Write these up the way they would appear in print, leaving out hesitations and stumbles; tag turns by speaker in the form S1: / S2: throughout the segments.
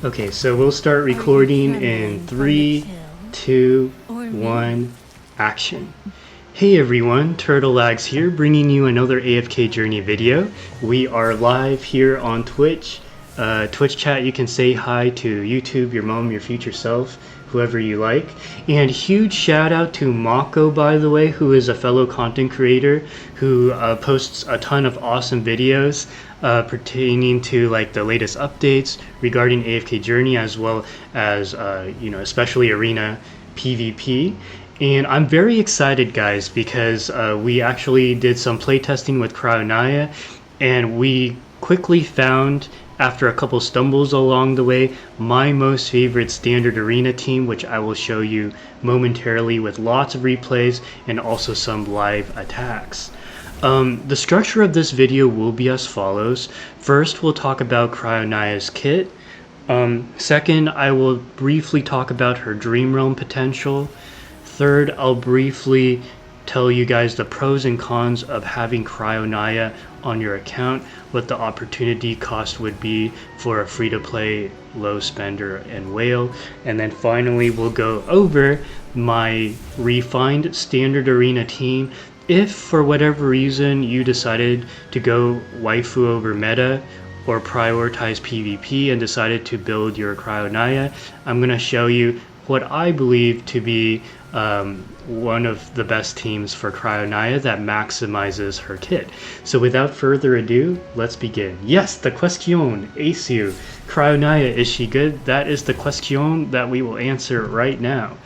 S1: Okay, so we'll start recording in 3, 2, 1, action. Hey everyone, TurtleLags here, bringing you another AFK Journey video. We are live here on Twitch. Twitch chat, you can say hi to YouTube, your mom, your future self, whoever you like. And huge shout out to Mako, by the way, who is a fellow content creator who posts a ton of awesome videos pertaining to like the latest updates regarding AFK Journey, as well as especially Arena PvP. And I'm very excited, guys, because we actually did some playtesting with Cryonaia, and we quickly found, after a couple stumbles along the way, my most favorite standard arena team, which I will show you momentarily with lots of replays and also some live attacks. The structure of this video will be as follows. First, we'll talk about Cryonaia's kit. Second, I will briefly talk about her Dream Realm potential. Third, I'll briefly tell you guys the pros and cons of having Cryonaia on your account, what the opportunity cost would be for a free-to-play low spender and whale, and then finally we'll go over my refined standard arena team. If for whatever reason you decided to go waifu over meta or prioritize PvP and decided to build your Cryonaia, I'm going to show you what I believe to be one of the best teams for Cryonaia that maximizes her kit. So without further ado, let's begin. Yes, the question, Asu, Cryonaia, is she good? That is the question that we will answer right now.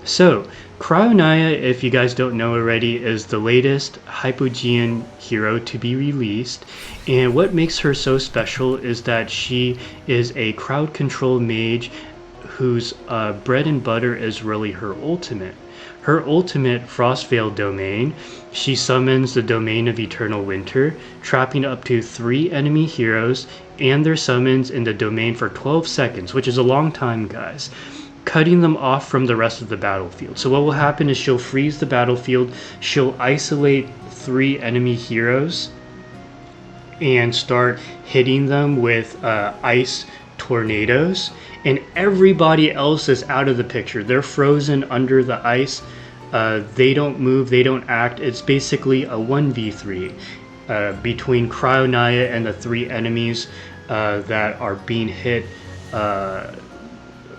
S1: So, Cryonaia, if you guys don't know already, is the latest Hypogean hero to be released, and what makes her so special is that she is a crowd control mage whose bread and butter is really her ultimate. Her ultimate, Frostveil Domain, she summons the Domain of Eternal Winter, trapping up to 3 enemy heroes and their summons in the domain for 12 seconds, which is a long time, guys, cutting them off from the rest of the battlefield. So what will happen is she'll freeze the battlefield, she'll isolate 3 enemy heroes, and start hitting them with ice tornadoes, and everybody else is out of the picture. They're frozen under the ice. They don't move, they don't act. It's basically a 1v3 between Cryonaia and the 3 enemies that are being hit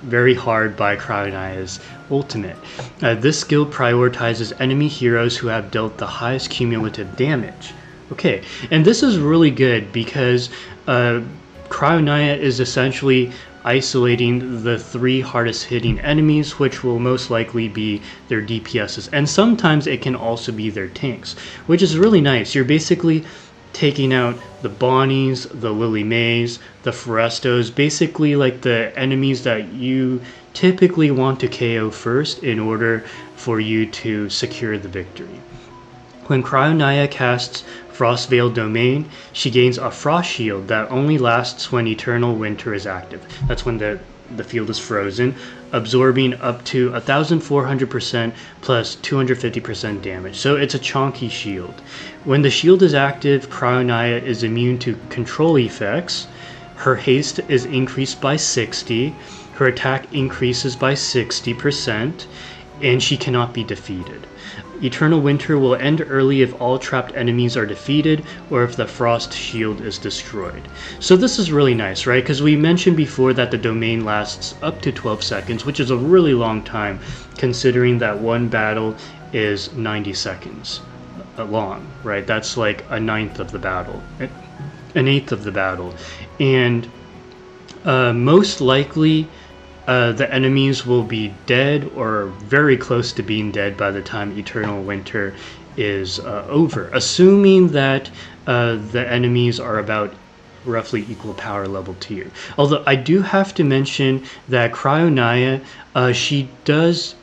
S1: very hard by Cryonaia's ultimate. This skill prioritizes enemy heroes who have dealt the highest cumulative damage. Okay, and this is really good because Cryonaia is essentially isolating the 3 hardest hitting enemies, which will most likely be their DPSs, and sometimes it can also be their tanks, which is really nice. You're basically taking out the Bonnies, the Lily Mays, the Forestos, basically like the enemies that you typically want to KO first in order for you to secure the victory. When Cryonaia casts Frostveil Domain, she gains a Frost Shield that only lasts when Eternal Winter is active. That's when the field is frozen, absorbing up to 1,400% plus 250% damage. So it's a chonky shield. When the shield is active, Cryonaia is immune to control effects. Her haste is increased by 60, her attack increases by 60%, and she cannot be defeated. Eternal Winter will end early if all trapped enemies are defeated or if the Frost Shield is destroyed. So this is really nice, right? Because we mentioned before that the domain lasts up to 12 seconds, which is a really long time considering that one battle is 90 seconds long, right? That's like a ninth of the battle, an eighth of the battle. And most likely the enemies will be dead or very close to being dead by the time Eternal Winter is over, assuming that the enemies are about roughly equal power level to you. Although I do have to mention that Cryonaia, she does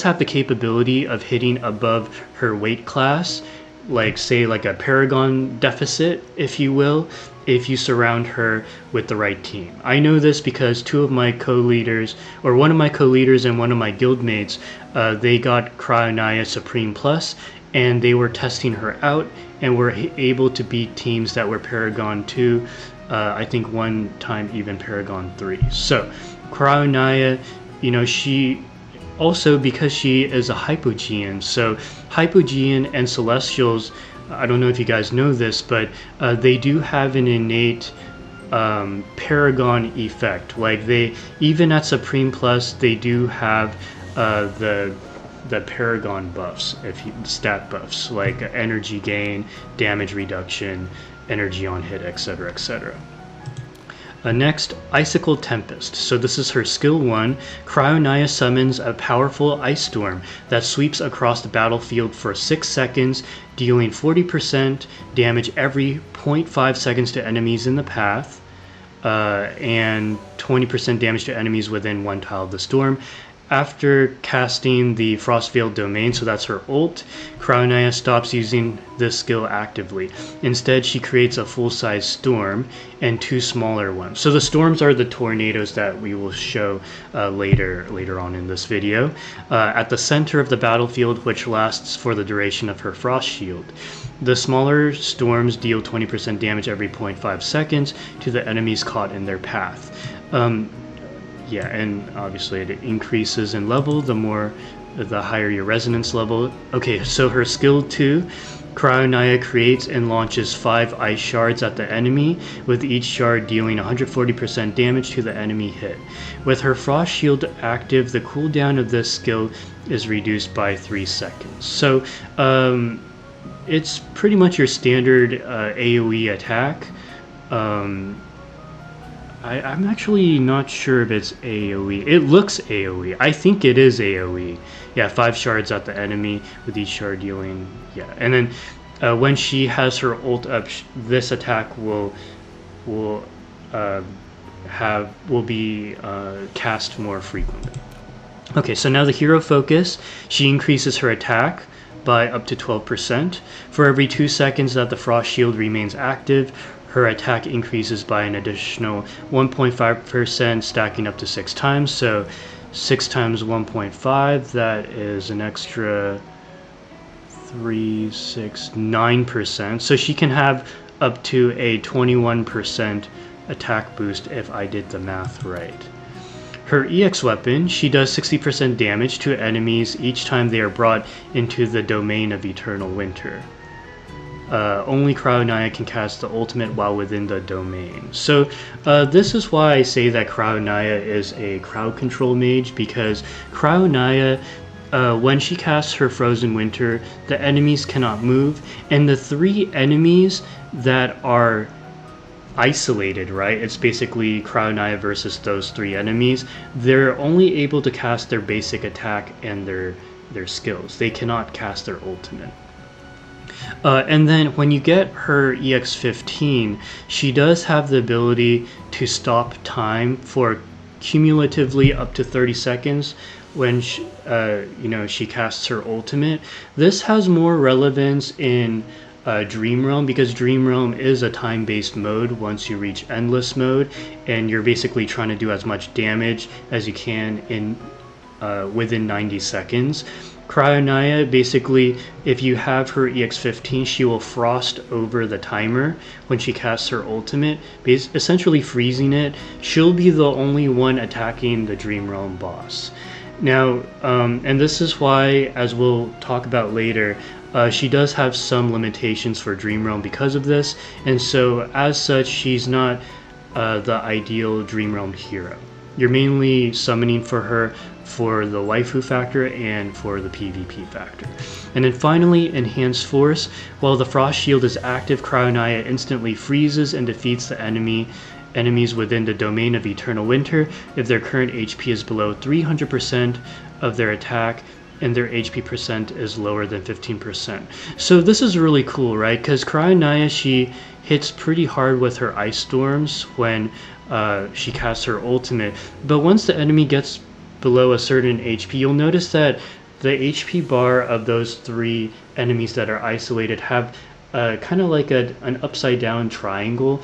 S1: have the capability of hitting above her weight class, like say like a Paragon deficit, if you will, if you surround her with the right team. I know this because 2 of my co-leaders, or one of my co-leaders and one of my guildmates, they got Cryonaia Supreme Plus, and they were testing her out and were able to beat teams that were Paragon 2 I think one time even Paragon 3. So Cryonaia, she also, because she is a Hypogean, so Hypogean and Celestials, I don't know if you guys know this, but they do have an innate Paragon effect. Like even at Supreme Plus, they do have the Paragon buffs, stat buffs, like energy gain, damage reduction, energy on hit, etc., etc. Next, Icicle Tempest. So this is her skill 1. Cryonaia summons a powerful ice storm that sweeps across the battlefield for 6 seconds, dealing 40% damage every 0.5 seconds to enemies in the path, and 20% damage to enemies within 1 tile of the storm. After casting the Frostveiled Domain, so that's her ult, Cryonaia stops using this skill actively. Instead, she creates a full-size storm and 2 smaller ones. So the storms are the tornadoes that we will show later on in this video. At the center of the battlefield, which lasts for the duration of her Frost Shield. The smaller storms deal 20% damage every 0.5 seconds to the enemies caught in their path. Yeah, and obviously it increases in level the higher your resonance level. Okay, so her skill 2, Cryonaia creates and launches 5 ice shards at the enemy, with each shard dealing 140% damage to the enemy hit. With her Frost Shield active, the cooldown of this skill is reduced by 3 seconds. So it's pretty much your standard AoE attack. I'm actually not sure if it's AoE. It looks AoE. I think it is AoE. Yeah, 5 shards at the enemy, with each shard dealing. Yeah, and then when she has her ult up, this attack will be cast more frequently. Okay, so now the hero focus. She increases her attack by up to 12%. For every 2 seconds that the Frost Shield remains active, her attack increases by an additional 1.5%, stacking up to 6 times. So 6 times 1.5, that is an extra 3, 6, 9%. So she can have up to a 21% attack boost if I did the math right. Her EX weapon, she does 60% damage to enemies each time they are brought into the domain of Eternal Winter. Only Cryonaia can cast the ultimate while within the domain. So this is why I say that Cryonaia is a crowd control mage, because Cryonaia, when she casts her Frozen Winter, the enemies cannot move, and the 3 enemies that are isolated, right? It's basically Cryonaia versus those 3 enemies. They're only able to cast their basic attack and their skills. They cannot cast their ultimate. And then when you get her EX15, she does have the ability to stop time for cumulatively up to 30 seconds when she casts her ultimate. This has more relevance in Dream Realm, because Dream Realm is a time-based mode once you reach Endless mode, and you're basically trying to do as much damage as you can in within 90 seconds. Cryonaia, basically, if you have her EX15, she will frost over the timer when she casts her ultimate, essentially freezing it. She'll be the only one attacking the Dream Realm boss. Now, and this is why, as we'll talk about later, she does have some limitations for Dream Realm because of this, and so as such, she's not the ideal Dream Realm hero. You're mainly summoning for her for the waifu factor and for the PvP factor. And then finally, Enhanced Force. While the Frost Shield is active, Cryonaia instantly freezes and defeats the enemies within the domain of Eternal Winter if their current HP is below 300% of their attack and their HP percent is lower than 15%. So this is really cool, right? Because Cryonaia, she hits pretty hard with her Ice Storms when she casts her ultimate, but once the enemy gets below a certain HP, you'll notice that the HP bar of those 3 enemies that are isolated have kind of like an upside down triangle,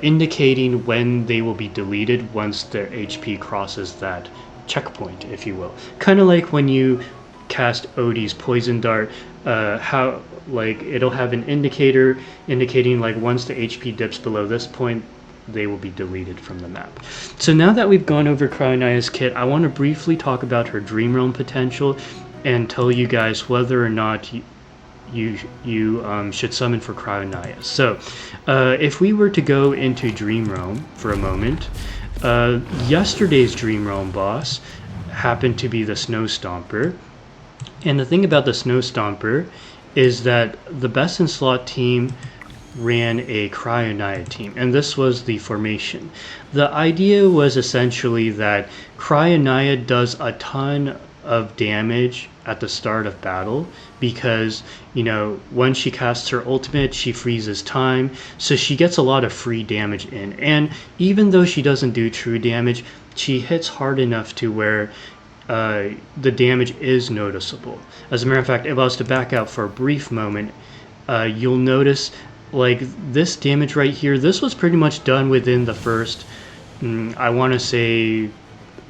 S1: indicating when they will be deleted once their HP crosses that checkpoint, if you will. Kind of like when you cast Odie's Poison Dart, how like it'll have an indicator indicating like once the HP dips below this point, they will be deleted from the map. So now that we've gone over Cryonaia's kit, I want to briefly talk about her Dream Realm potential and tell you guys whether or not you should summon for Cryonaia. So if we were to go into Dream Realm for a moment, yesterday's Dream Realm boss happened to be the Snow Stomper. And the thing about the Snow Stomper is that the Best in Slot team ran a Cryonaia team, and this was the formation. The idea was essentially that Cryonaia does a ton of damage at the start of battle because, you know, when she casts her ultimate, she freezes time, so she gets a lot of free damage in. And even though she doesn't do true damage, she hits hard enough to where the damage is noticeable. As a matter of fact, if I was to back out for a brief moment, you'll notice like this damage right here, this was pretty much done within the first, I want to say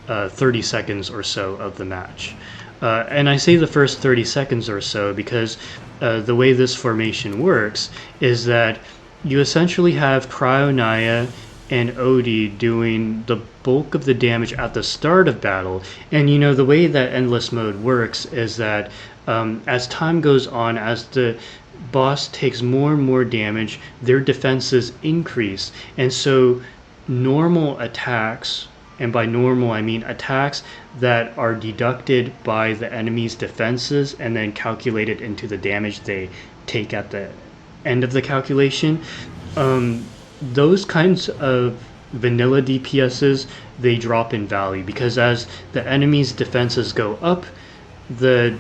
S1: 30 seconds or so of the match. And I say the first 30 seconds or so because the way this formation works is that you essentially have Cryonaia and Odie doing the bulk of the damage at the start of battle. And you know, the way that Endless Mode works is that as time goes on, as the boss takes more and more damage, their defenses increase. And so normal attacks, and by normal I mean attacks that are deducted by the enemy's defenses and then calculated into the damage they take at the end of the calculation, those kinds of vanilla DPSs, they drop in value because as the enemy's defenses go up, the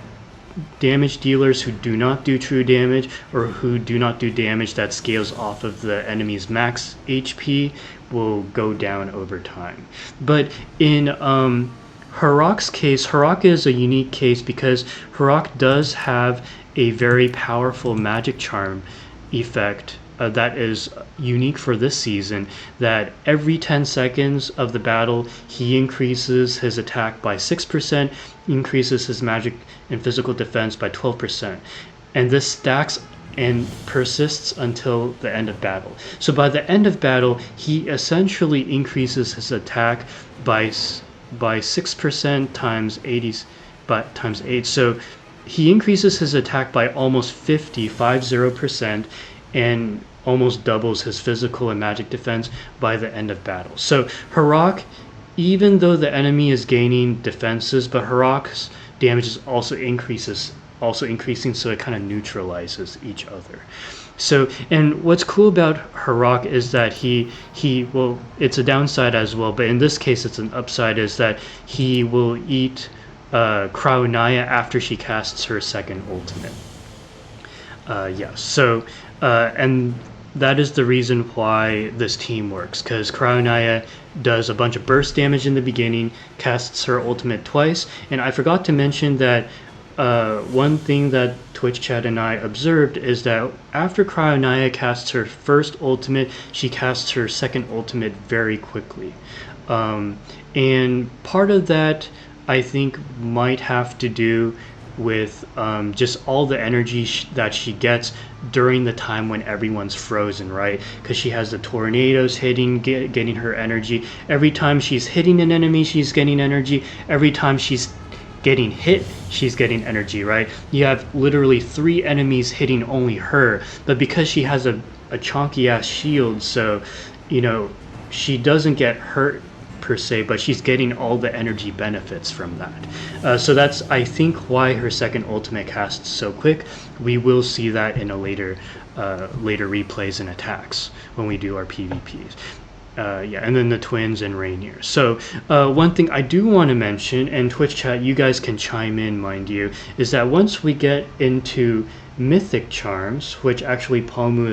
S1: damage dealers who do not do true damage or who do not do damage that scales off of the enemy's max HP will go down over time. But in Harok's case, Harok is a unique case because Harok does have a very powerful magic charm effect that is unique for this season, that every 10 seconds of the battle he increases his attack by 6%, increases his magic and physical defense by 12%, and this stacks and persists until the end of battle. So by the end of battle he essentially increases his attack by 6% times 80 times 8, so he increases his attack by almost 50% and almost doubles his physical and magic defense by the end of battle. So Harok, even though the enemy is gaining defenses, but Harok's damage is also increasing, so it kind of neutralizes each other. So, and what's cool about Harok is that he well, it's a downside as well, but in this case it's an upside, is that he will eat Cryonaia after she casts her second ultimate. Yes, so and that is the reason why this team works, because Cryonaia does a bunch of burst damage in the beginning, casts her ultimate twice, and I forgot to mention that one thing that Twitch chat and I observed is that after Cryonaia casts her first ultimate, she casts her second ultimate very quickly. And part of that I think might have to do with just all the energy that she gets during the time when everyone's frozen, right? Because she has the tornadoes hitting, getting her energy. Every time she's hitting an enemy, she's getting energy. Every time she's getting hit, she's getting energy, right? You have literally 3 enemies hitting only her, but because she has a chonky ass shield, so you know she doesn't get hurt per se, but she's getting all the energy benefits from that. So that's, I think, why her second ultimate casts so quick. We will see that in a later replays and attacks when we do our PvPs. Yeah, and then the twins and Rainier. So one thing I do want to mention, and Twitch chat, you guys can chime in, mind you, is that once we get into mythic charms, which actually Palmu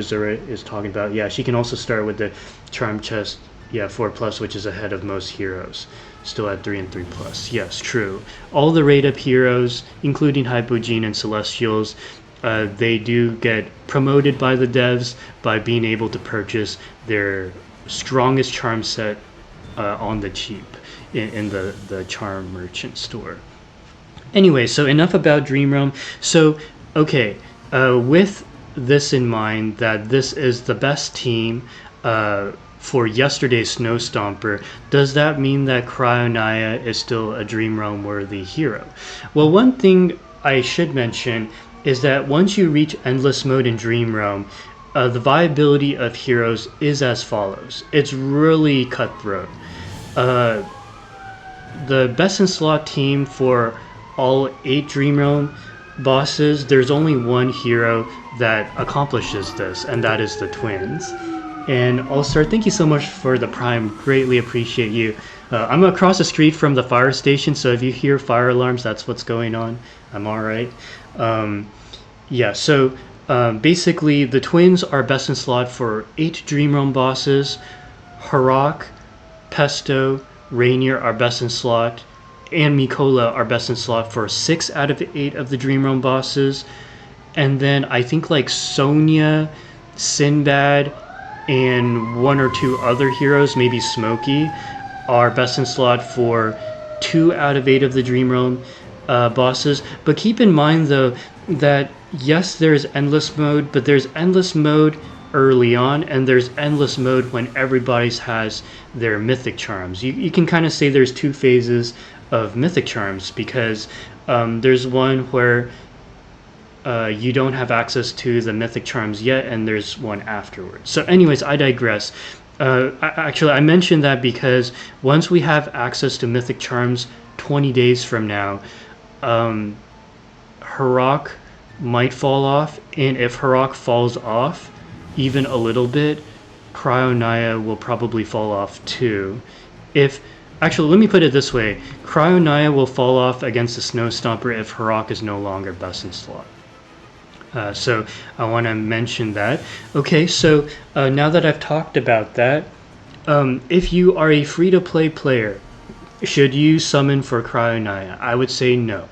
S1: is talking about, yeah, she can also start with the charm chest. Yeah, 4+, which is ahead of most heroes. Still at 3 and 3+. Yes, true. All the raid up heroes, including Hypogene and Celestials, they do get promoted by the devs by being able to purchase their strongest charm set on the cheap in the charm merchant store. Anyway, so enough about Dream Realm. So, okay, with this in mind, that this is the best team, for yesterday's Snow Stomper, does that mean that Cryonaia is still a Dream Realm worthy hero? Well, one thing I should mention is that once you reach Endless Mode in Dream Realm, the viability of heroes is as follows. It's really cutthroat. The best in slot team for all 8 Dream Realm bosses, there's only one hero that accomplishes this, and that is the twins. And All-Star, thank you so much for the Prime. Greatly appreciate you. I'm across the street from the fire station, so if you hear fire alarms, that's what's going on. I'm alright. Yeah, so basically the twins are best in slot for 8 Dream Realm bosses. Harok, Pesto, Rainier are best in slot, and Mikola are best in slot for 6 out of 8 of the Dream Realm bosses. And then I think like Sonya, Sinbad, and 1 or 2 other heroes, maybe Smokey, are best in slot for 2 out of 8 of the Dream Realm bosses. But keep in mind though that yes, there's endless mode, but there's endless mode early on, and there's endless mode when everybody's has their mythic charms. You can kind of say there's 2 phases of mythic charms, because there's one where you don't have access to the mythic charms yet, and there's one afterwards. So anyways, I digress. Actually, I mentioned that because once we have access to mythic charms 20 days from now, Harok might fall off, and if Harok falls off even a little bit, Cryonaia will probably fall off too. Actually, let me put it this way. Cryonaia will fall off against the Snow Stomper if Harok is no longer best in slot. So I want to mention that. Okay, so now that I've talked about that, if you are a free-to-play player, should you summon for Cryonaia? I would say no.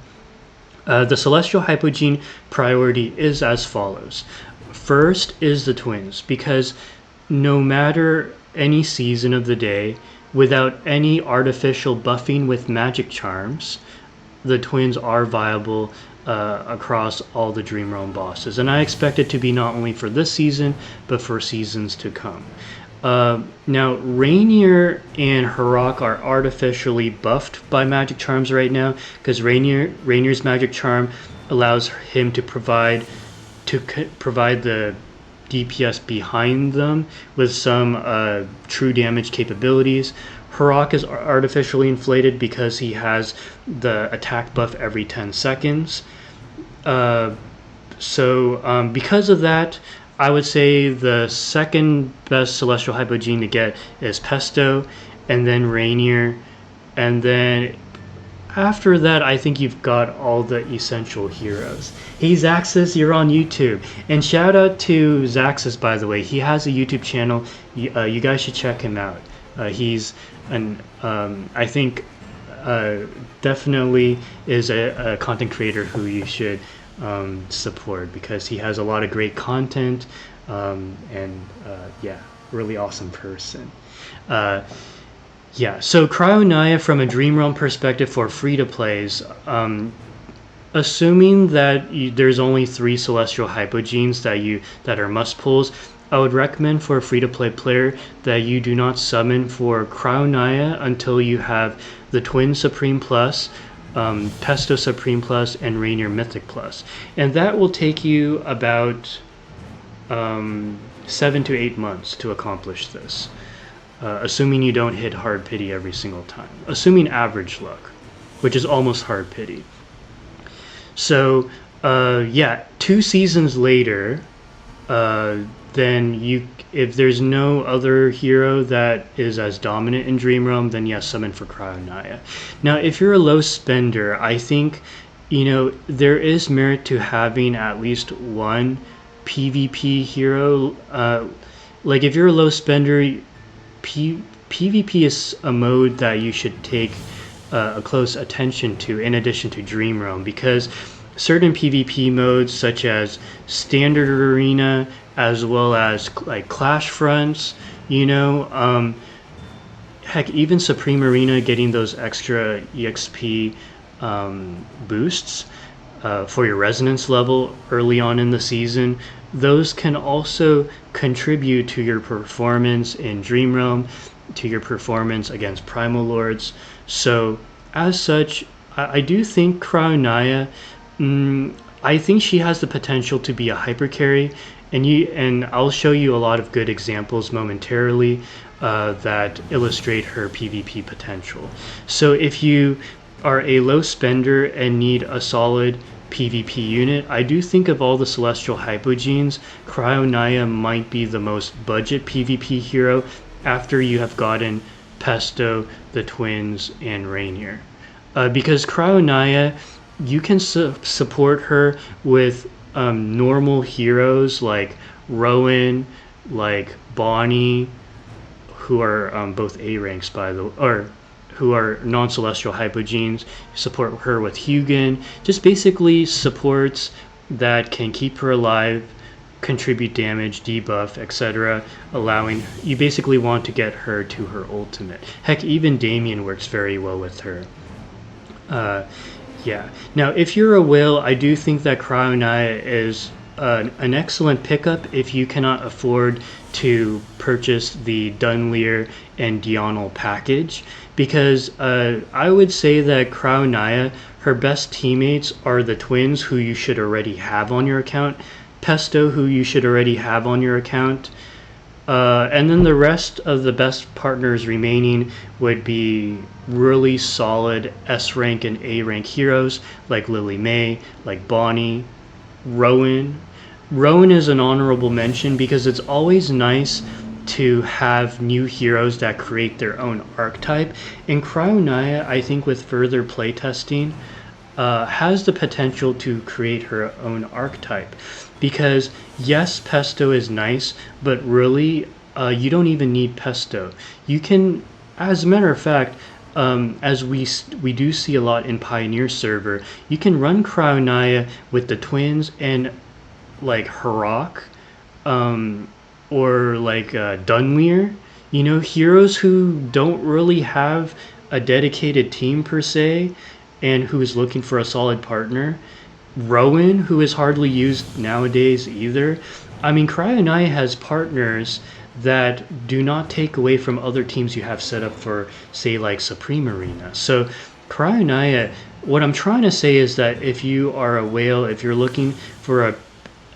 S1: The Celestial Hypogene priority is as follows. First is the twins, because no matter any season of the day, without any artificial buffing with magic charms, the twins are viable across all the Dream Realm bosses. And I expect it to be not only for this season, but for seasons to come. Now, Rainier and Harok are artificially buffed by magic charms right now, because Rainier's magic charm allows him to provide the DPS behind them with some true damage capabilities. Harok is artificially inflated because he has the attack buff every 10 seconds. Because of that, I would say the second best Celestial Hypogene to get is Pesto, and then Rainier, and then after that, I think you've got all the essential heroes. Hey Zaxxus, you're on YouTube. And shout out to Zaxxus, by the way. He has a YouTube channel. You guys should check him out. He's I think definitely is a content creator who you should support, because he has a lot of great content, and yeah, really awesome person. Yeah, so Cryonaia from a Dream Realm perspective for free-to-plays, assuming that there's only 3 Celestial Hypogenes that are must-pulls, I would recommend for a free-to-play player that you do not summon for Cryonaia until you have the Twin Supreme Plus, Pesto Supreme Plus, and Rainier Mythic Plus. And that will take you about 7 to 8 months to accomplish this. Assuming you don't hit hard pity every single time. Assuming average luck, which is almost hard pity. So, yeah, 2 seasons later, then if there's no other hero that is as dominant in Dream Realm, then yes, summon for Cryonaia. Now, if you're a low spender, I think, there is merit to having at least one PvP hero. Like, if you're a low spender, PvP is a mode that you should take a close attention to in addition to Dream Realm, because certain PvP modes such as Standard Arena as well as like Clash Fronts, heck, even Supreme Arena, getting those extra EXP boosts, for your resonance level early on in the season, those can also contribute to your performance in Dream Realm, to your performance against Primal Lords. So as such, I do think Cryonaia, I think she has the potential to be a hyper carry, and I'll show you a lot of good examples momentarily that illustrate her PvP potential. So if you are a low spender and need a solid PvP unit, I do think of all the Celestial Hypogenes, Cryonaia might be the most budget PvP hero after you have gotten Pesto, the Twins, and Rainier. Because Cryonaia, you can support her with normal heroes like Rowan, like Bonnie, who are both A ranks or who are non-celestial hypogenes. Support her with Hugin, just basically supports that can keep her alive, contribute damage, debuff, etc., allowing you basically want to get her to her ultimate. Heck, even Damien works very well with her. Yeah. Now, if you're a whale, I do think that Cryonaia is an excellent pickup if you cannot afford to purchase the Dunleer and Diurnal package, because I would say that Cryonaia, her best teammates are the Twins, who you should already have on your account, Pesto, who you should already have on your account, and then the rest of the best partners remaining would be really solid S rank and A rank heroes like Lily May, like Bonnie, Rowan. Rowan is an honorable mention because it's always nice to have new heroes that create their own archetype. And Cryonaia, I think with further playtesting, has the potential to create her own archetype. Because yes, Pesto is nice, but really you don't even need Pesto. You can, as a matter of fact, as we do see a lot in Pioneer server, you can run Cryonaia with the Twins and like Harok, or like Dunleer, you know, heroes who don't really have a dedicated team per se, and who is looking for a solid partner. Rowan, who is hardly used nowadays either. I mean, Cryonaia has partners that do not take away from other teams you have set up for, say, like Supreme Arena. So Cryonaia, what I'm trying to say is that if you are a whale, if you're looking for a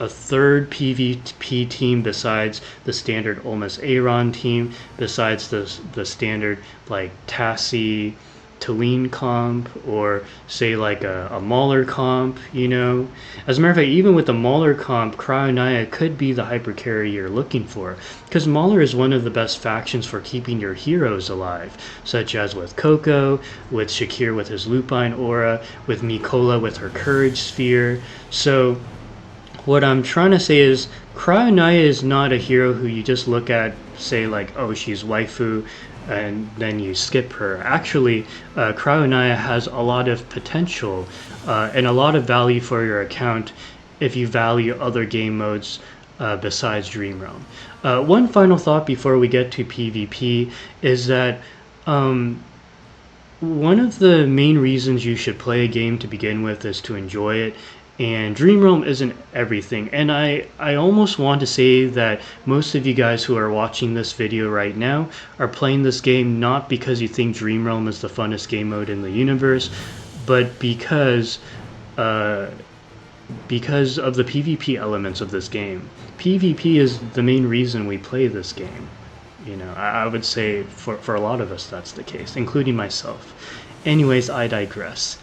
S1: third PvP team besides the standard Olmus Aeron team, besides the standard like Tassie, Talene comp, or say like a Mauler comp, you know. As a matter of fact, even with the Mauler comp, Cryonaia could be the hyper carry you're looking for, because Mauler is one of the best factions for keeping your heroes alive, such as with Coco, with Shakir with his Lupine Aura, with Mikola with her Courage Sphere. So what I'm trying to say is Cryonaia is not a hero who you just look at, say like, oh, she's waifu, and then you skip her. Actually, Cryonaia has a lot of potential and a lot of value for your account if you value other game modes besides Dream Realm. One final thought before we get to PvP is that one of the main reasons you should play a game to begin with is to enjoy it. And Dream Realm isn't everything. And I almost want to say that most of you guys who are watching this video right now are playing this game not because you think Dream Realm is the funnest game mode in the universe, but because of the PvP elements of this game. PvP is the main reason we play this game. You know, I would say for a lot of us that's the case, including myself. Anyways, I digress.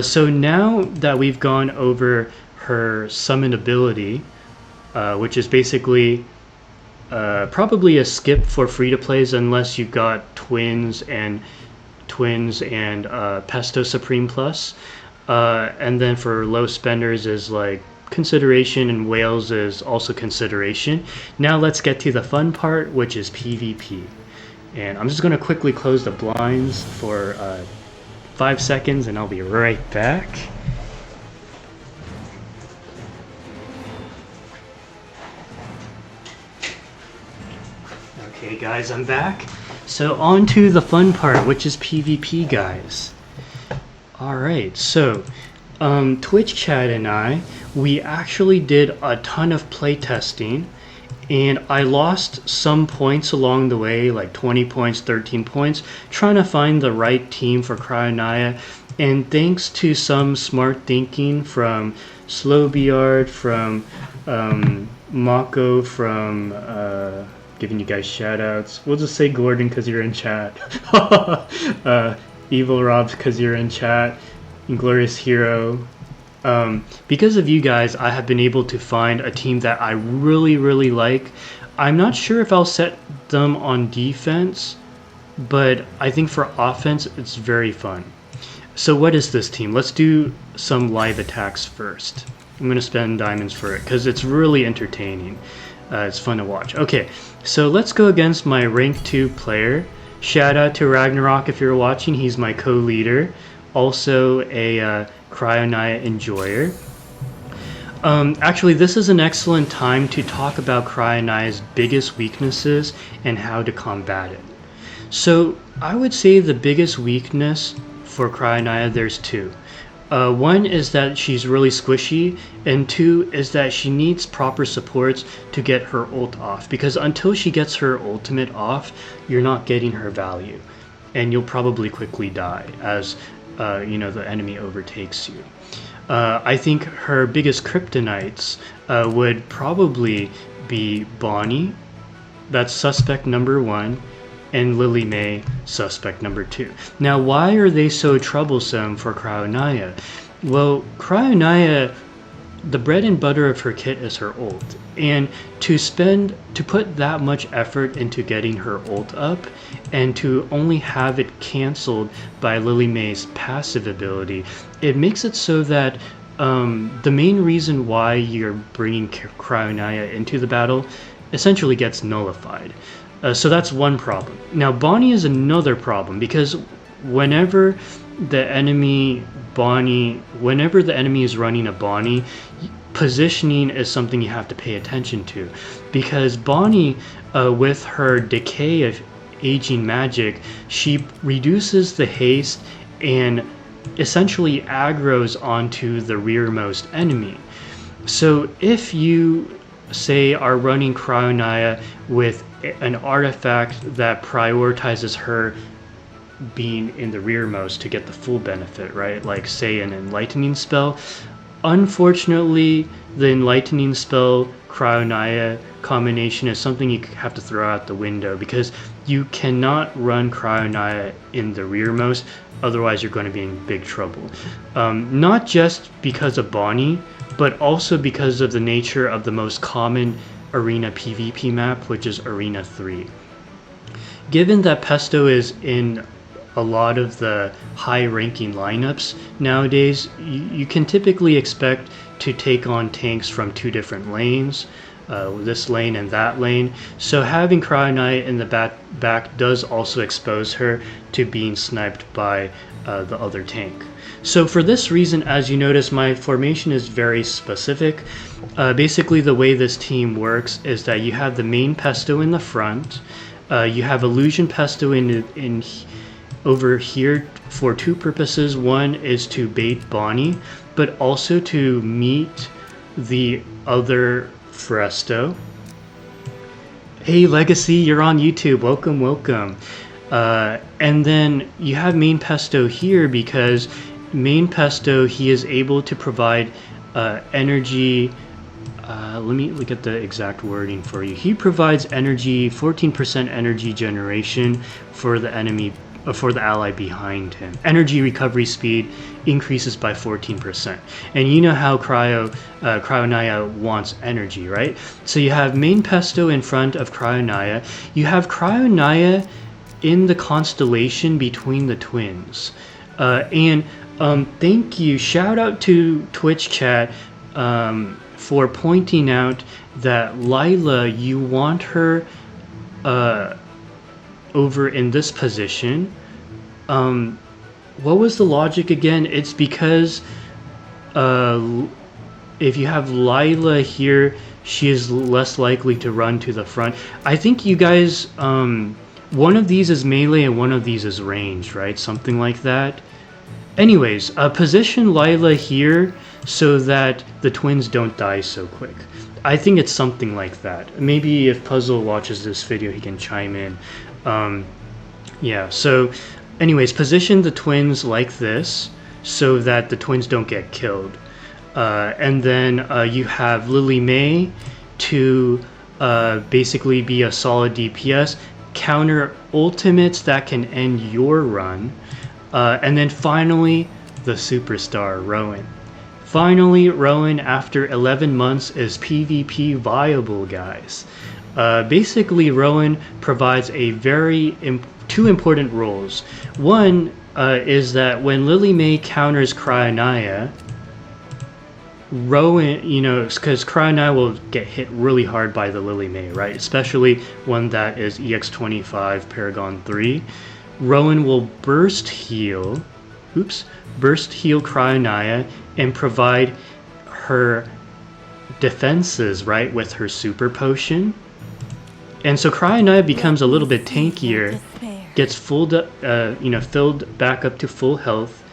S1: So now that we've gone over her summon ability, which is basically probably a skip for free-to-plays unless you got Twins and Pesto Supreme Plus, and then for low spenders is like consideration, and whales is also consideration. Now let's get to the fun part, which is PvP. And I'm just going to quickly close the blinds for 5 seconds and I'll be right back. Okay guys, I'm back. So on to the fun part, which is PvP, guys. Alright, so Twitch chat and we actually did a ton of playtesting, and I lost some points along the way, like 20 points, 13 points, trying to find the right team for Cryonaia. And thanks to some smart thinking from Slowbeard, from Mako, from giving you guys shout outs. We'll just say Gordon because you're in chat. Evil Robs because you're in chat. Glorious Hero. Because of you guys, I have been able to find a team that I really like. I'm not sure if I'll set them on defense, but I think for offense, it's very fun. So what is this team? Let's do some live attacks first. I'm going to spend diamonds for it because it's really entertaining. It's fun to watch. Okay, so let's go against my rank 2 player. Shout out to Ragnarok if you're watching. He's my co-leader. Also a Cryonaia enjoyer. Actually, this is an excellent time to talk about Cryonaia's biggest weaknesses and how to combat it. So I would say the biggest weakness for Cryonaia, there's two. One is that she's really squishy, and two is that she needs proper supports to get her ult off, because until she gets her ultimate off, you're not getting her value, and you'll probably quickly die as the enemy overtakes you. I think her biggest kryptonites would probably be Bonnie, that's suspect number 1, and Lily May, suspect number 2. Now, why are they so troublesome for Cryonaia? Well, Cryonaia, the bread and butter of her kit is her ult, and to put that much effort into getting her ult up, and to only have it cancelled by Lily May's passive ability, it makes it so that the main reason why you're bringing Cryonaia into the battle essentially gets nullified. So that's one problem. Now, Bonnie is another problem, because whenever the enemy is running a Bonnie, positioning is something you have to pay attention to, because Bonnie, with her decay of aging magic, she reduces the haste and essentially aggroes onto the rearmost enemy. So if you, say, are running Cryonaia with an artifact that prioritizes her being in the rearmost to get the full benefit, right? Like, say, an enlightening spell. Unfortunately, the enlightening spell Cryonaia combination is something you have to throw out the window, because you cannot run Cryonaia in the rearmost, otherwise you're going to be in big trouble. Not just because of Bonnie, but also because of the nature of the most common arena PvP map, which is Arena 3. Given that Pesto is in a lot of the high-ranking lineups nowadays, you can typically expect to take on tanks from 2 different lanes, this lane and that lane. So having Cryonaia in the back does also expose her to being sniped by the other tank. So for this reason, as you notice, my formation is very specific. Basically, the way this team works is that you have the main Pesto in the front, you have Illusion Pesto in over here for 2 purposes. One is to bait Bonnie, but also to meet the other Fresto. Hey Legacy, you're on YouTube, welcome. And then you have main Pesto here, because main Pesto, he is able to provide energy. Let me look at the exact wording for you. He provides energy, 14% energy generation for the enemy, for the ally behind him. Energy recovery speed increases by 14%. And you know how Cryonaia wants energy, right? So you have main Pesto in front of Cryonaia. You have Cryonaia in the constellation between the twins. Thank you. Shout out to Twitch chat for pointing out that Lila, you want her over in this position. What was the logic again? It's because if you have Lila here, she is less likely to run to the front. I think you guys, one of these is melee and one of these is ranged, right? Something like that. Anyways, position Lila here so that the twins don't die so quick. I think it's something like that. Maybe if Puzzle watches this video, he can chime in. Yeah, so anyways, position the twins like this so that the twins don't get killed. And then you have Lily May to basically be a solid DPS, counter ultimates that can end your run. And then finally, the superstar, Rowan. Finally, Rowan, after 11 months, is PvP viable, guys. Basically, Rowan provides two important roles. One is that when Lily May counters Cryonaia, Rowan, because Cryonaia will get hit really hard by the Lily May, right? Especially one that is EX25 Paragon 3. Rowan will burst heal Cryonaia and provide her defenses, right, with her super potion. And so Cryonaia becomes a little bit tankier, gets filled back up to full health.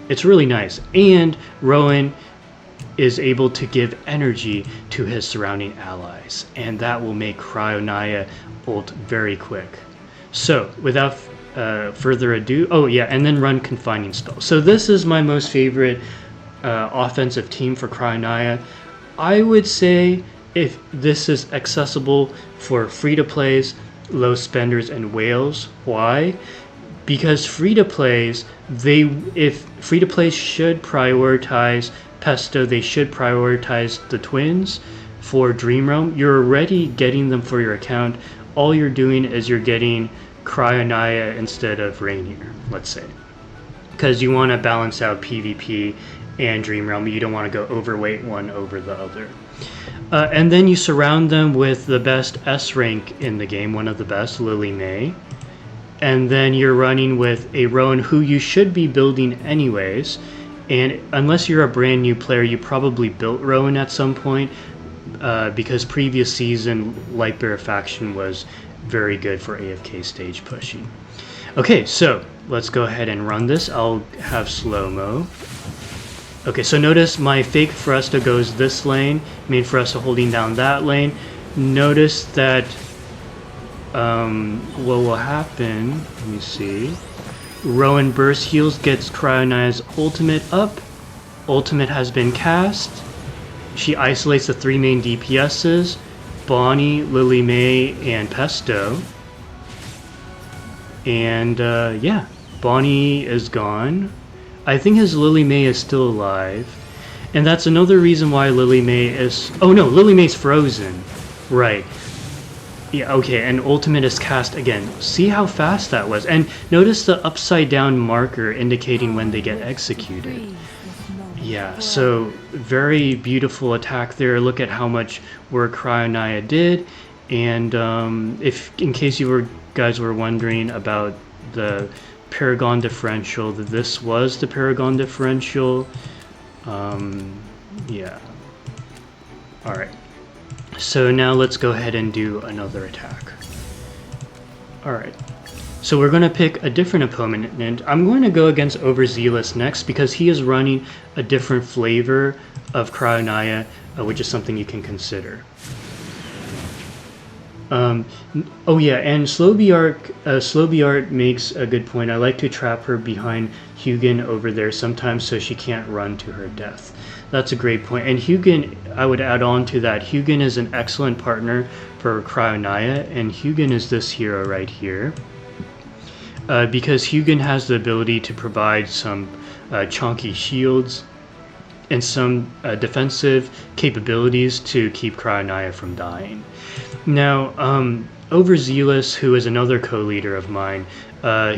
S1: It's really nice. And Rowan is able to give energy to his surrounding allies, and that will make Cryonaia ult very quick. So without further ado, and then run confining spell. So this is my most favorite offensive team for Cryonaia. I would say if this is accessible for free-to-plays, low spenders, and whales. Why? Because free-to-plays, if free-to-plays should prioritize Pesto, they should prioritize the twins for Dream Realm. You're already getting them for your account. All you're doing is you're getting Cryonaia instead of Rainier, let's say, because you want to balance out PvP and Dream Realm. You don't want to go overweight one over the other. And then you surround them with the best S rank in the game, one of the best, Lily May. And then you're running with a Rowan who you should be building anyways. And unless you're a brand new player, you probably built Rowan at some point, because previous season Lightbearer faction was very good for AFK stage pushing. Okay, so let's go ahead and run this. I'll have slow-mo. Okay, so notice my fake Frusta goes this lane, main Frusta holding down that lane. Notice that what will happen, let me see. Rowan burst heals, gets Cryonaia's ultimate up. Ultimate has been cast. She isolates the three main DPSs, Bonnie, Lily May, and Pesto. And yeah, Bonnie is gone. I think his Lily May is still alive. And that's another reason why Lily May is... Oh no, Lily May's frozen. Right. Yeah, okay, and ultimate is cast again. See how fast that was? And notice the upside down marker indicating when they get executed. Yeah, so very beautiful attack there. Look at how much work Cryonaia did. And if, in case you guys were wondering about the Paragon differential, this was the Paragon differential. Yeah. Alright. So now let's go ahead and do another attack. Alright. So we're going to pick a different opponent, and I'm going to go against Overzealous next because he is running a different flavor of Cryonaia, which is something you can consider. Oh yeah, and Slowbeart makes a good point. I like to trap her behind Hugin over there sometimes so she can't run to her death. That's a great point. And Hugin, I would add on to that, Hugin is an excellent partner for Cryonaia, and Hugin is this hero right here. Because Hugin has the ability to provide some chunky shields and some defensive capabilities to keep Cryonaia from dying. Now, Overzealous, who is another co-leader of mine,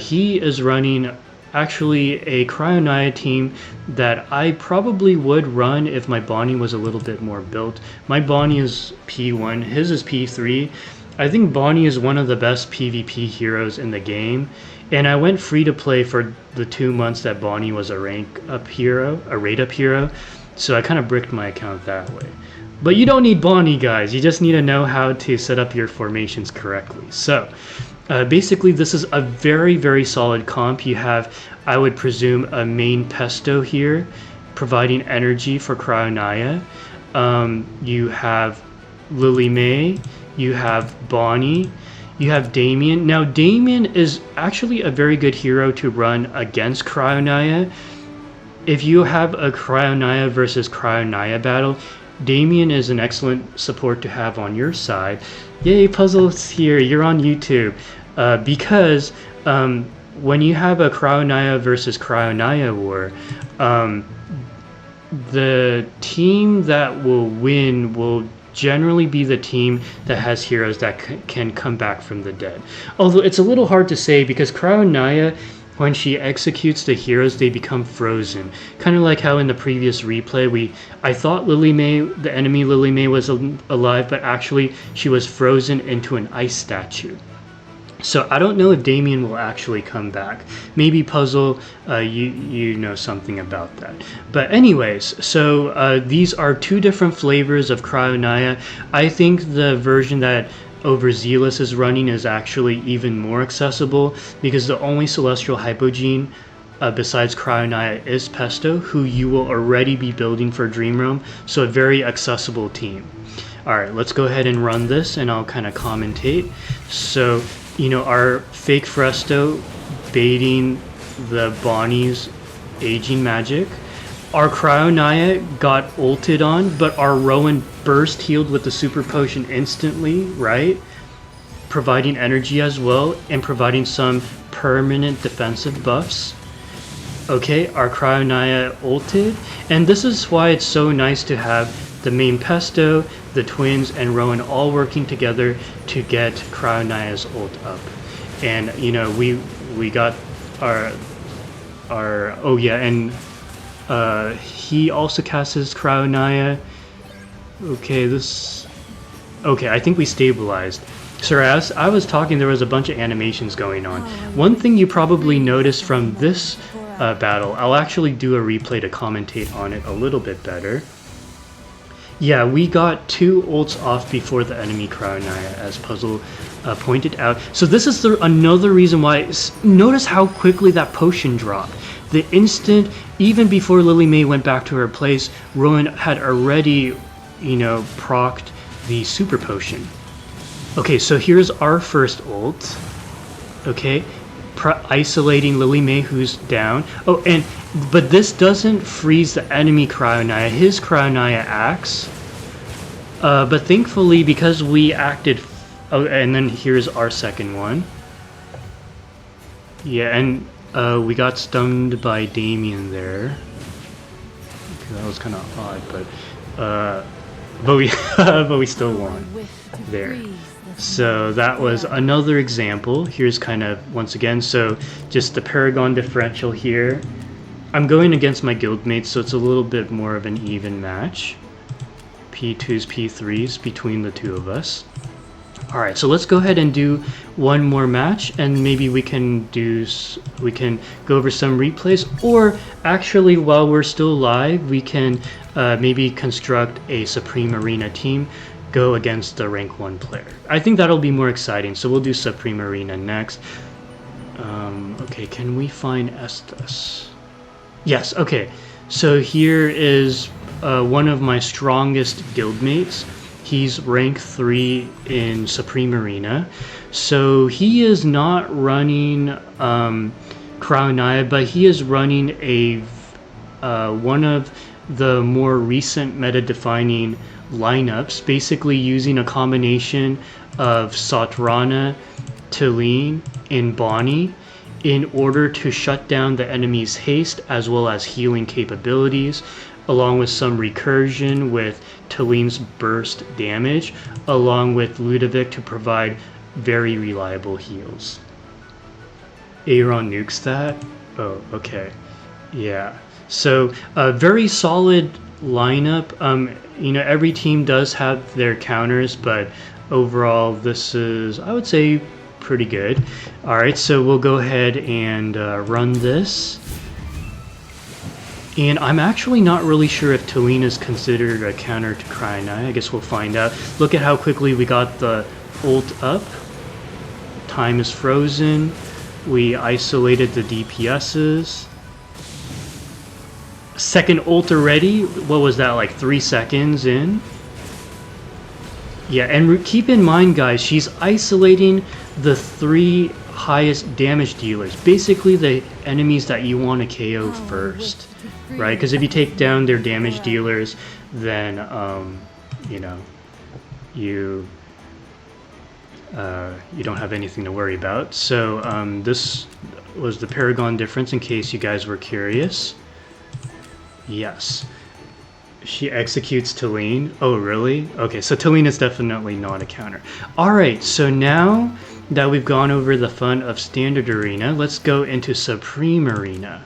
S1: he is running actually a Cryonaia team that I probably would run if my Bonnie was a little bit more built. My Bonnie is P1, his is P3. I think Bonnie is one of the best PvP heroes in the game, and I went free to play for the 2 months that Bonnie was a rate up hero, so I kind of bricked my account that way. But you don't need Bonnie, guys. You just need to know how to set up your formations correctly. So, Basically, this is a very, very solid comp. You have, I would presume, a main Pesto here, providing energy for Cryonaia. You have Lily May, you have Bonnie, you have Damien. Now, Damien is actually a very good hero to run against Cryonaia. If you have a Cryonaia versus Cryonaia battle, Damien is an excellent support to have on your side. Yay, Puzzle's here, you're on YouTube. Because when you have a Cryonaia versus Cryonaia war, the team that will win will generally be the team that has heroes that can come back from the dead. Although it's a little hard to say because Cryonaia, when she executes the heroes, they become frozen. Kind of like how in the previous replay, I thought Lily May, the enemy Lily May, was alive, but actually she was frozen into an ice statue. So I don't know if Damien will actually come back. Maybe Puzzle, you know something about that. But anyways, so these are two different flavors of Cryonaia. I think the version that Overzealous is running is actually even more accessible because the only Celestial Hypogene besides Cryonaia is Pesto, who you will already be building for Dream Realm, so a very accessible team. Alright, let's go ahead and run this and I'll kind of commentate. So, you know, our fake Fresto baiting the Bonnie's aging magic. Our Cryonaia got ulted on, but our Rowan burst healed with the super potion instantly, right? Providing energy as well and providing some permanent defensive buffs. Okay, our Cryonaia ulted, and this is why it's so nice to have the main Pesto, the twins, and Rowan all working together to get Cryonaia's ult up. And you know, we got our oh yeah, and he also casts his Cryonaia. Okay, I think we stabilized. So as I was talking, there was a bunch of animations going on. One thing you probably noticed from this battle, I'll actually do a replay to commentate on it a little bit better. Yeah, we got 2 ults off before the enemy Cryonaia, as Puzzle pointed out. So this is another reason why. Notice how quickly that potion dropped. The instant, even before Lily May went back to her place, Rowan had already, you know, procced the super potion. Okay, so here's our first ult. Okay, isolating Lily May, who's down. Oh, but this doesn't freeze the enemy Cryonaia. His Cryonaia acts. But thankfully, because we acted... Oh, and then here's our second one. Yeah, and we got stunned by Damien there. Okay, that was kind of odd, but we still won there. So that was another example. Here's kind of, once again, so just the Paragon differential here. I'm going against my guildmates, so it's a little bit more of an even match. P2s, P3s between the two of us. Alright, so let's go ahead and do one more match, and maybe we can go over some replays, or actually while we're still live, we can maybe construct a Supreme Arena team, go against the rank 1 player. I think that'll be more exciting, so we'll do Supreme Arena next. Okay, can we find Estus? Yes, okay. So here is one of my strongest guildmates. He's rank 3 in Supreme Arena. So he is not running Cryonaia, but he is running a one of the more recent meta-defining lineups, basically using a combination of Satrana, Talene, and Bonnie in order to shut down the enemy's haste as well as healing capabilities, along with some recursion with Talene's burst damage, along with Ludovic to provide very reliable heals. Aaron nukes that? Oh, okay. Yeah. So a very solid lineup. You know, every team does have their counters, but overall this is, I would say, pretty good. Alright, so we'll go ahead and run this. And I'm actually not really sure if Talene is considered a counter to Cryonaia. I guess we'll find out. Look at how quickly we got the ult up. time is frozen. We isolated the DPSs. Second ult already? What was that, like 3 seconds in? Yeah, and keep in mind, guys, she's isolating the 3 highest damage dealers. Basically, the enemies that you want to KO first, right? Because if you take down their damage dealers, then, you know, you don't have anything to worry about. So this was the Paragon difference, in case you guys were curious. Yes. She executes Talene. Oh, really? Okay, so Talene is definitely not a counter. Alright, so now that we've gone over the fun of Standard Arena, let's go into Supreme Arena.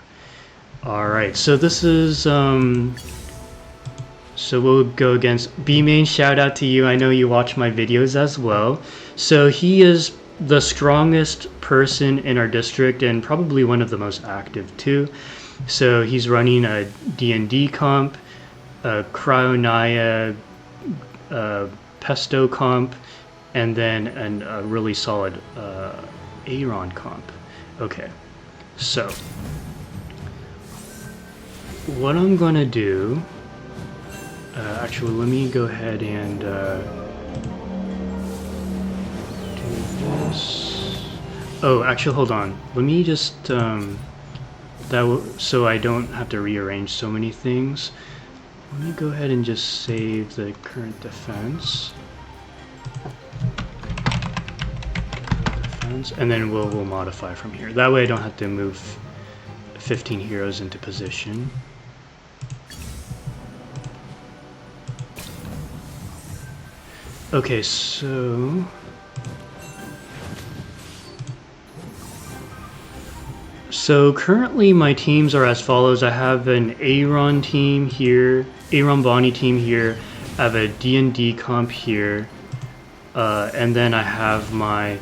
S1: Alright, so this is... so we'll go against B-Main. Shout out to you. I know you watch my videos as well. So he is the strongest person in our district and probably one of the most active too. So he's running a D&D comp, a Cryonaia Pesto comp, and then a really solid Aaron comp. Okay, so what I'm gonna do, actually let me go ahead and do this. Oh, actually hold on, let me just so I don't have to rearrange so many things. Let me go ahead and just save the current defense. And then we'll modify from here. That way I don't have to move 15 heroes into position. Okay, so... So currently my teams are as follows. I have an Aaron team here, Aaron Bonnie team here, I have a D&D comp here, and then I have my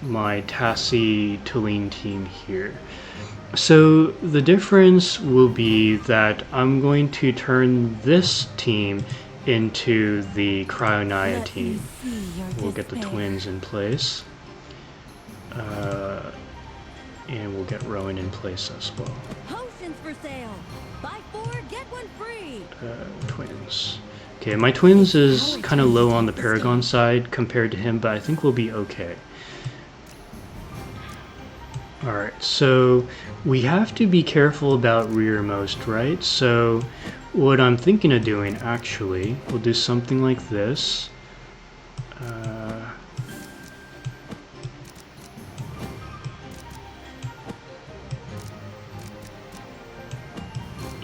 S1: my Tassie Talene team here. So the difference will be that I'm going to turn this team into the Cryonaia team. We'll get the twins in place. And we'll get Rowan in place as well.
S2: Potions for sale. Buy 4, get 1 free.
S1: Twins. Okay, my twins is kind of low on the Paragon side compared to him, but I think we'll be okay. Alright, so we have to be careful about rearmost, right? So what I'm thinking of doing, actually, we'll do something like this.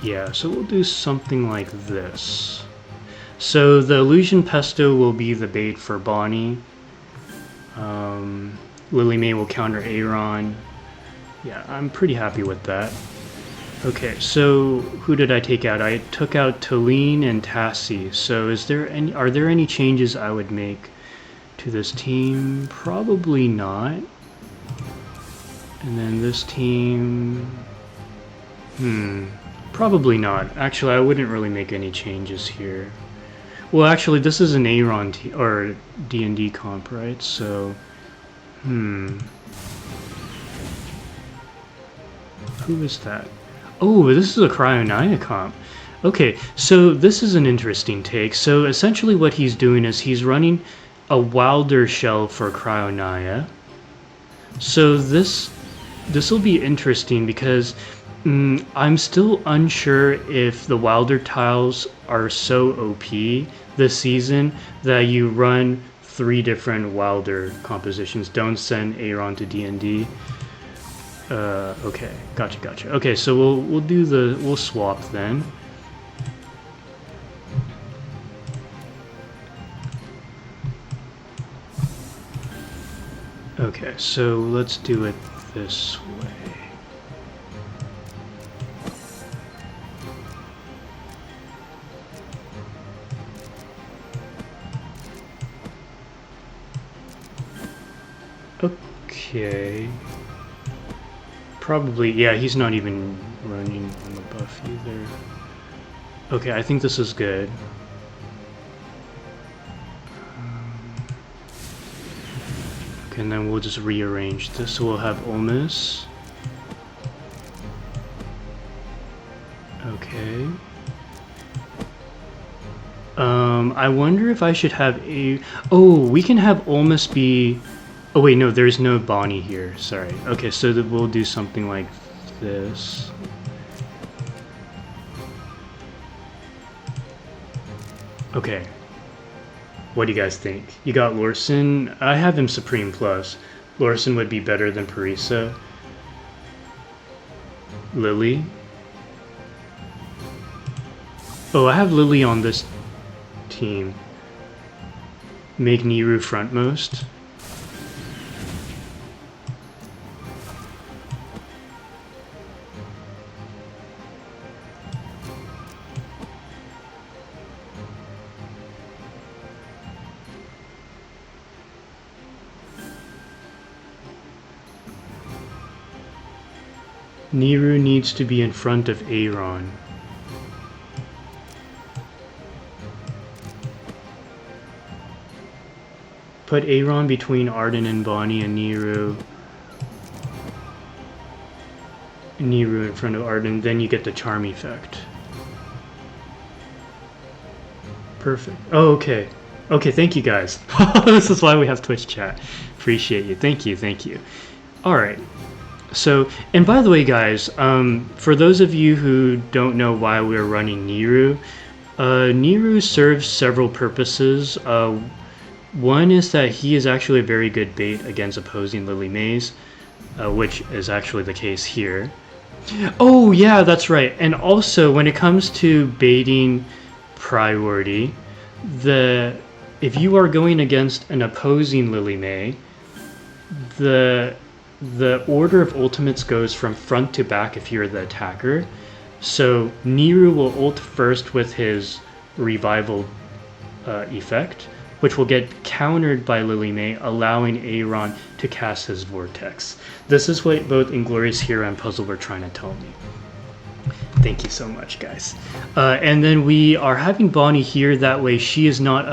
S1: Yeah, so we'll do something like this. So the Illusion Pesto will be the bait for Bonnie. Lily May will counter Aaron. Yeah, I'm pretty happy with that. Okay, so who did I take out? I took out Talene and Tassie. So are there any changes I would make to this team? Probably not. And then this team... Probably not. Actually, I wouldn't really make any changes here. Well, actually, this is an Aaron or D&D comp, right? So, who is that? Oh, this is a Cryonaia comp. Okay, so this is an interesting take. So essentially what he's doing is he's running a Wilder shell for Cryonaia. So this will be interesting because I'm still unsure if the Wilder tiles are so OP this season that you run 3 different Wilder compositions. Don't send Aaron to D&D. Okay, gotcha. Okay, so we'll swap then. Okay, so let's do it this way. Okay. Probably, yeah, he's not even running on the buff either. Okay, I think this is good. Okay, and then we'll just rearrange this. So we'll have Olmus. Okay. I wonder if I should have a... Oh, we can have Olmus be... Oh wait, no, there's no Bonnie here. Sorry. Okay, so we'll do something like this. Okay. What do you guys think? You got Lorson. I have him Supreme Plus. Lorson would be better than Parisa. Lily. Oh, I have Lily on this team. Make Niru frontmost. Niru needs to be in front of Aaron. Put Aaron between Arden and Bonnie and Niru. Niru in front of Arden, then you get the charm effect. Perfect. Oh, okay. Okay, thank you guys. This is why we have Twitch chat. Appreciate you. Thank you, thank you. Alright. So, and by the way guys, for those of you who don't know why we're running Niru, Niru serves several purposes. One is that he is actually a very good bait against opposing Lily Mays, which is actually the case here. Oh yeah, that's right. And also, when it comes to baiting priority, if you are going against an opposing Lily May, the order of ultimates goes from front to back if you're the attacker. So Niru will ult first with his revival effect, which will get countered by Lily May, allowing Aaron to cast his Vortex. This is what both Inglorious Hero and Puzzle were trying to tell me. Thank you so much, guys. And then we are having Bonnie here, that way she is not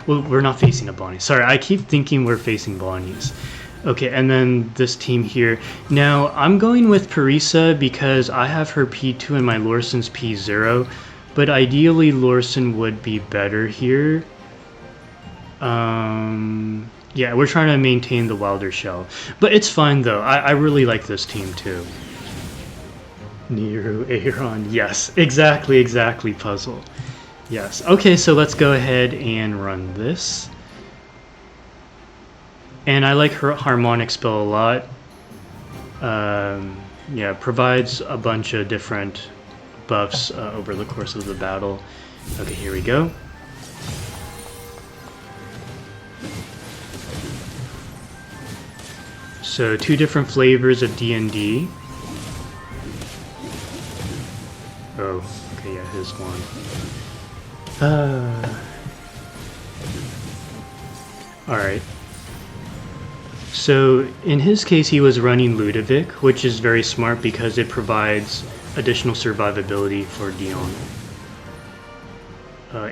S1: well, we're not facing a Bonnie. Sorry, I keep thinking we're facing Bonnies. Okay, and then this team here. Now, I'm going with Parisa because I have her P2 and my Lorson's P0, but ideally Lorson would be better here. Yeah, we're trying to maintain the Wilder Shell. But it's fine, though. I really like this team, too. Niru, Aaron. Yes, exactly, Puzzle. Yes. Okay, so let's go ahead and run this. And I like her Harmonic spell a lot. Yeah, provides a bunch of different buffs over the course of the battle. Okay, here we go. So 2 different flavors of D&D. Oh, okay, yeah, his one. Alright. So in his case he was running Ludovic, which is very smart because it provides additional survivability for Dion.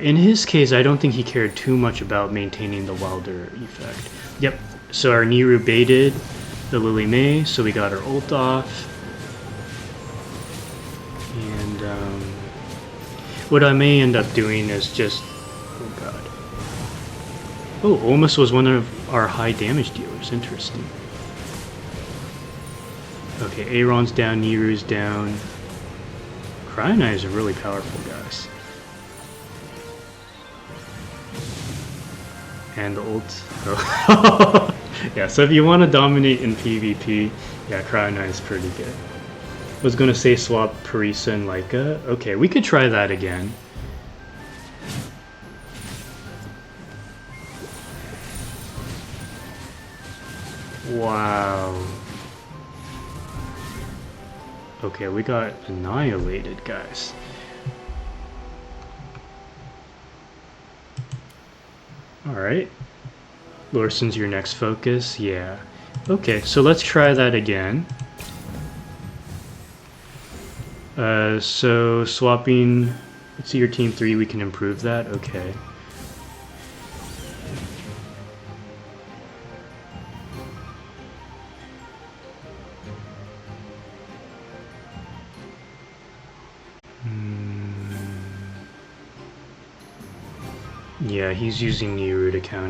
S1: In his case, I don't think he cared too much about maintaining the Wilder effect. Yep, so our Niru baited the Lily May, so we got our ult off. And what I may end up doing is just... Oh god. Oh, Olmus was one of our high damage dealers. Interesting. Okay, Aaron's down, Niru's down. Cryonaia is really powerful, guys. And the ult. Oh. Yeah, so if you want to dominate in PvP, yeah, Cryonaia is pretty good. I was going to say swap Parisa and Laika. Okay, we could try that again. Wow. Okay, we got annihilated, guys. Alright. Lorson's your next focus? Yeah. Okay, so let's try that again. So swapping... Let's see your team 3, we can improve that? Okay. Yeah, he's using Nuru to counter.